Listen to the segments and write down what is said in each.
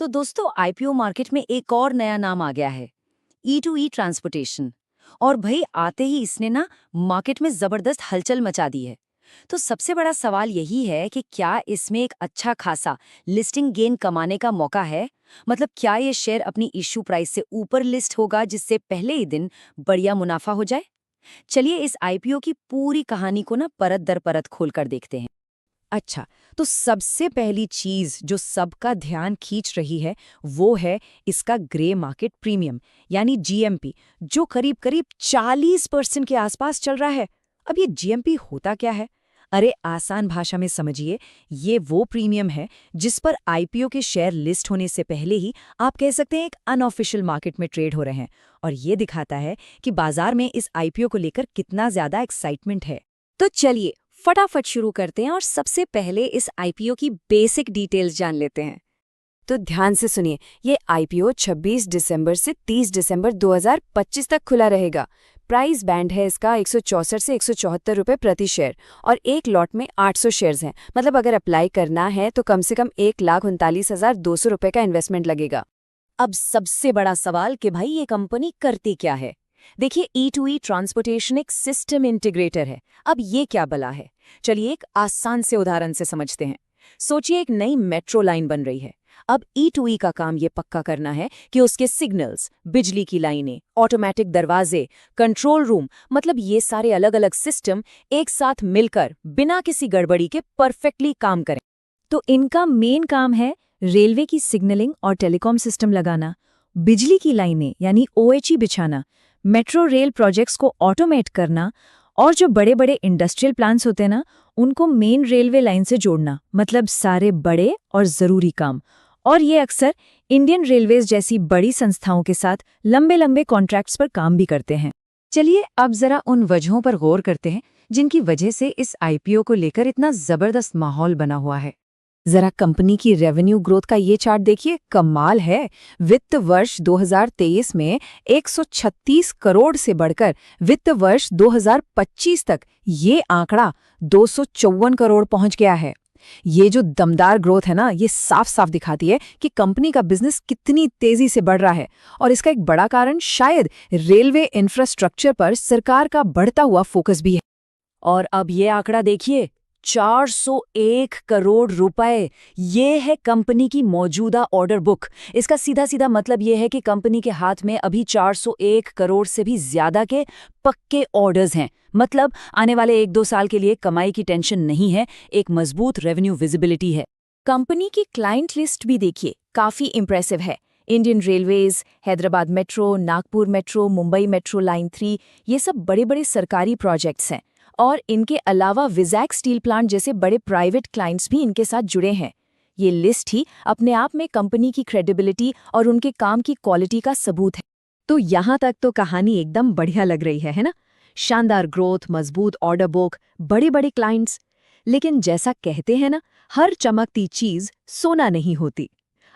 तो दोस्तों IPO market में एक और नया नाम आ गया है, ई टू ई ट्रांसपोर्टेशन। और भाई आते ही इसने ना मार्केट में जबरदस्त हलचल मचा दी है। तो सबसे बड़ा सवाल यही है कि क्या इसमें एक अच्छा खासा लिस्टिंग गेन कमाने का मौका है। मतलब क्या ये शेयर अपनी इश्यू प्राइस से ऊपर लिस्ट होगा जिससे पहले ही दिन बढ़िया मुनाफा हो जाए। चलिए इस आईपीओ की पूरी कहानी को ना परत दर परत खोल कर देखते हैं। अच्छा, तो सबसे पहली चीज जो सबका ध्यान खींच रही है वो है इसका ग्रे मार्केट प्रीमियम यानी जीएमपी, जो करीब करीब 40% के आसपास चल रहा है। अब ये जीएमपी होता क्या है? अरे आसान भाषा में समझिए, ये वो प्रीमियम है जिस पर आईपीओ के शेयर लिस्ट होने से पहले ही आप कह सकते हैं एक अनऑफिशियल मार्केट में ट्रेड हो रहे हैं। और ये दिखाता है कि बाजार में इस आईपीओ को लेकर कितना ज्यादा एक्साइटमेंट है। तो चलिए फटाफट शुरू करते हैं और सबसे पहले इस आईपीओ की बेसिक डिटेल्स जान लेते हैं। तो ध्यान से सुनिए, ये आईपीओ 26 दिसंबर से 30 दिसंबर 2025 तक खुला रहेगा। प्राइस बैंड है इसका 164 से 174 रुपये प्रति शेयर और एक लॉट में 800 शेयर्स हैं। मतलब अगर अप्लाई करना है तो कम से कम 1,39,200 रुपये का इन्वेस्टमेंट लगेगा। अब सबसे बड़ा सवाल कि भाई ये कंपनी करती क्या है। देखिए ई टू ई ट्रांसपोर्टेशन एक सिस्टम इंटीग्रेटर है। अब ये क्या बला है, चलिए एक आसान से उदाहरण से समझते हैं। सोचिए एक नई मेट्रो लाइन बन रही है। अब ई टू ई का काम ये पक्का करना है कि उसके सिग्नल्स, बिजली की लाइनें, ऑटोमेटिक दरवाजे, कंट्रोल रूम, मतलब ये सारे अलग अलग सिस्टम एक साथ मिलकर बिना किसी गड़बड़ी के परफेक्टली काम करें। तो इनका मेन काम है रेलवे की सिग्नलिंग और टेलीकॉम सिस्टम लगाना, बिजली की लाइनें यानी ओएचई बिछाना, मेट्रो रेल प्रोजेक्ट्स को ऑटोमेट करना और जो बड़े बड़े इंडस्ट्रियल प्लांट्स होते हैं ना, उनको मेन रेलवे लाइन से जोड़ना। मतलब सारे बड़े और ज़रूरी काम। और ये अक्सर इंडियन रेलवेज जैसी बड़ी संस्थाओं के साथ लंबे लंबे कॉन्ट्रैक्ट्स पर काम भी करते हैं। चलिए अब जरा उन वजहों पर गौर करते हैं जिनकी वजह से इस आईपीओ को लेकर इतना जबरदस्त माहौल बना हुआ है। जरा कंपनी की रेवेन्यू ग्रोथ का ये चार्ट देखिए, कमाल है। वित्त वर्ष 2023 में 136 करोड़ से बढ़कर वित्त वर्ष 2025 तक ये आंकड़ा 254 करोड़ पहुंच गया है। ये जो दमदार ग्रोथ है ना, ये साफ साफ दिखाती है कि कंपनी का बिजनेस कितनी तेजी से बढ़ रहा है। और इसका एक बड़ा कारण शायद रेलवे इंफ्रास्ट्रक्चर पर सरकार का बढ़ता हुआ फोकस भी है। और अब ये आंकड़ा देखिए, 401 करोड़ रुपए। ये है कंपनी की मौजूदा ऑर्डर बुक। इसका सीधा सीधा मतलब ये है कि कंपनी के हाथ में अभी 401 करोड़ से भी ज्यादा के पक्के ऑर्डर्स हैं। मतलब आने वाले 1-2 साल के लिए कमाई की टेंशन नहीं है, एक मजबूत रेवेन्यू विजिबिलिटी है। कंपनी की क्लाइंट लिस्ट भी देखिए, काफी इंप्रेसिव है। Indian railways, Hyderabad metro, Nagpur metro, Mumbai metro line 3, ये सब बड़े बड़े सरकारी प्रोजेक्ट्स हैं। और इनके अलावा विजैक स्टील प्लांट जैसे बड़े प्राइवेट क्लाइंट्स भी इनके साथ जुड़े हैं। ये लिस्ट ही अपने आप में कंपनी की क्रेडिबिलिटी और उनके काम की क्वालिटी का सबूत है। तो यहाँ तक तो कहानी एकदम बढ़िया लग रही है ना? शानदार ग्रोथ, मजबूत ऑर्डर बुक, बड़े बड़े क्लाइंट्स। लेकिन जैसा कहते हैं ना, हर चमकती चीज सोना नहीं होती।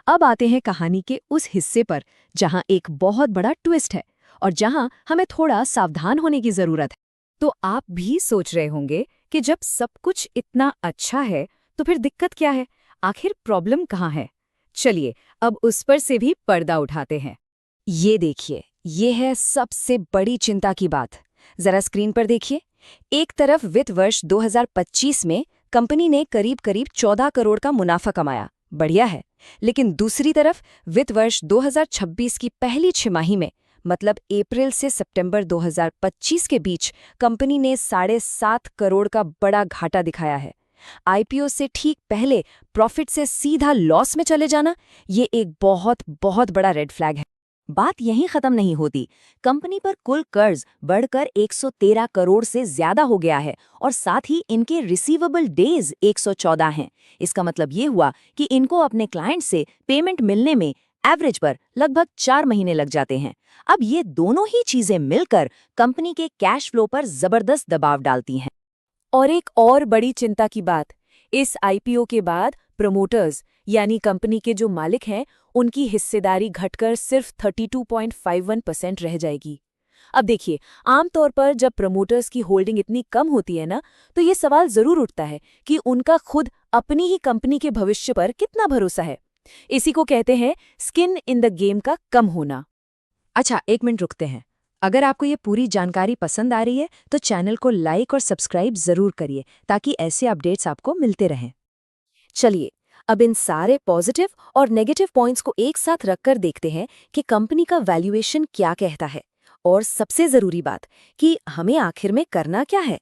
अब आते हैं कहानी के उस हिस्से पर जहां एक बहुत बड़ा ट्विस्ट है और जहां हमें थोड़ा सावधान होने की जरूरत है। तो आप भी सोच रहे होंगे कि जब सब कुछ इतना अच्छा है तो फिर दिक्कत क्या है, आखिर प्रॉब्लम कहाँ है? चलिए अब उस पर से भी पर्दा उठाते हैं। ये देखिए, ये है सबसे बड़ी चिंता की बात। जरा स्क्रीन पर देखिए। एक तरफ वित्त वर्ष 2025 में कंपनी ने करीब करीब 14 करोड़ का मुनाफा कमाया, बढ़िया है। लेकिन दूसरी तरफ वित्त वर्ष 2026 की पहली छमाही में, मतलब अप्रैल से सितंबर 2025 के बीच, कंपनी ने 7.5 करोड़ का बड़ा घाटा दिखाया है। आईपीओ से ठीक पहले प्रॉफिट से सीधा लॉस में चले जाना, ये एक बहुत बहुत बड़ा रेड फ्लैग है। बात यहीं खत्म नहीं होती। कंपनी पर कुल कर्ज बढ़कर 113 करोड़ से ज्यादा हो गया है और साथ ही इनके रिसीवेबल डेज 114 हैं। इसका मतलब ये हुआ कि इनको अपने क्लाइंट से पेमेंट मिलने में एवरेज पर लगभग 4 महीने लग जाते हैं। अब ये दोनों ही चीजें मिलकर कंपनी के कैश फ्लो पर जबरदस्त दबाव डालती हैं। और एक और बड़ी चिंता की बात, इस आईपीओ के बाद प्रमोटर्स यानी कंपनी के जो मालिक हैं, उनकी हिस्सेदारी घटकर सिर्फ 32.51% रह जाएगी। अब देखिए, आमतौर पर जब प्रमोटर्स की होल्डिंग इतनी कम होती है ना, तो ये सवाल जरूर उठता है कि उनका खुद अपनी ही कंपनी के भविष्य पर कितना भरोसा है। इसी को कहते हैं स्किन इन द गेम का कम होना। अच्छा, 1 मिनट रुकते हैं। अगर आपको ये पूरी जानकारी पसंद आ रही है तो चैनल को लाइक और सब्सक्राइब जरूर करिए ताकि ऐसे अपडेट्स आपको मिलते रहें। चलिए अब इन सारे पॉजिटिव और नेगेटिव पॉइंट्स को एक साथ रखकर देखते हैं कि कंपनी का वैल्यूएशन क्या कहता है, और सबसे जरूरी बात कि हमें आखिर में करना क्या है।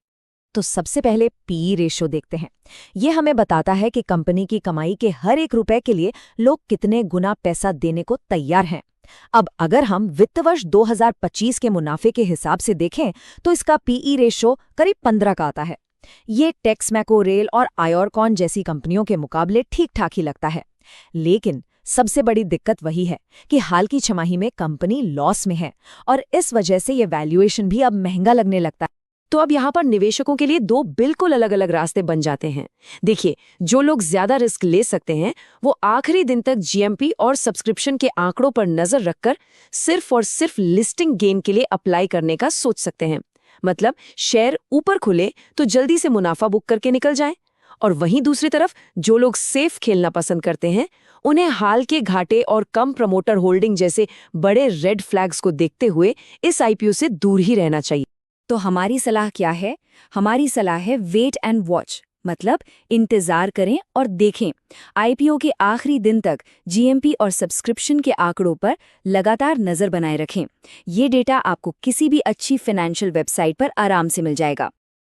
तो सबसे पहले पीई रेशो देखते हैं। ये हमें बताता है कि कंपनी की कमाई के हर 1 रुपए के लिए लोग कितने गुना पैसा देने को तैयार हैं। अब अगर हम वित्त वर्ष 2025 के मुनाफे के हिसाब से देखें तो इसका पीई रेशो करीब 15 का आता है। ये टेक्समैको, रेल और आयोरकॉन जैसी कंपनियों के मुकाबले ठीक ठाक ही लगता है। लेकिन सबसे बड़ी दिक्कत वही है कि हाल की छमाही में कंपनी लॉस में है और इस वजह से ये वैल्यूएशन भी अब महंगा लगने लगता है। तो अब यहाँ पर निवेशकों के लिए 2 बिल्कुल अलग अलग रास्ते बन जाते हैं। देखिए, जो लोग ज्यादा रिस्क ले सकते हैं वो आखिरी दिन तक जीएमपी और सब्सक्रिप्शन के आंकड़ों पर नजर रखकर सिर्फ और सिर्फ लिस्टिंग गेन के लिए अप्लाई करने का सोच सकते हैं। मतलब शेयर ऊपर खुले तो जल्दी से मुनाफा बुक करके निकल जाएं। और वहीं दूसरी तरफ जो लोग सेफ खेलना पसंद करते हैं उन्हें हाल के घाटे और कम प्रमोटर होल्डिंग जैसे बड़े रेड फ्लैग्स को देखते हुए इस आईपीओ से दूर ही रहना चाहिए। तो हमारी सलाह क्या है? हमारी सलाह है वेट एंड वॉच, मतलब इंतजार करें और देखें। आईपीओ के आखिरी दिन तक जीएमपी और सब्सक्रिप्शन के आंकड़ों पर लगातार नजर बनाए रखें। ये डेटा आपको किसी भी अच्छी फाइनेंशियल वेबसाइट पर आराम से मिल जाएगा।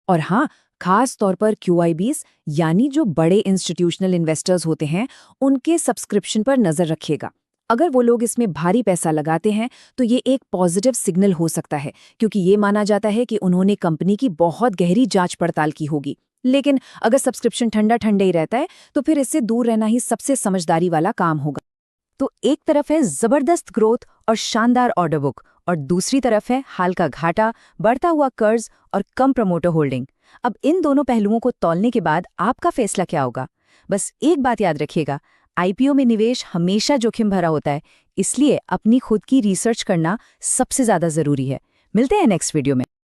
और हाँ, खास तौर पर QIBs यानी जो बड़े इंस्टीट्यूशनल इन्वेस्टर्स होते हैं उनके सब्सक्रिप्शन पर नजर रखिएगा। अगर वो लोग इसमें भारी पैसा लगाते हैं तो ये एक पॉजिटिव सिग्नल हो सकता है, क्योंकि ये माना जाता है कि उन्होंने कंपनी की बहुत गहरी जांच पड़ताल की होगी। लेकिन अगर सब्सक्रिप्शन ठंडा ठंडा ही रहता है तो फिर इससे दूर रहना ही सबसे समझदारी वाला काम होगा। तो एक तरफ है जबरदस्त ग्रोथ और शानदार ऑर्डर बुक, और दूसरी तरफ है हाल का घाटा, बढ़ता हुआ कर्ज और कम प्रमोटर होल्डिंग। अब इन दोनों पहलुओं को तौलने के बाद आपका फैसला क्या होगा? बस एक बात याद रखिएगा, आईपीओ में निवेश हमेशा जोखिम भरा होता है, इसलिए अपनी खुद की रिसर्च करना सबसे ज्यादा जरूरी है। मिलते हैं नेक्स्ट वीडियो में।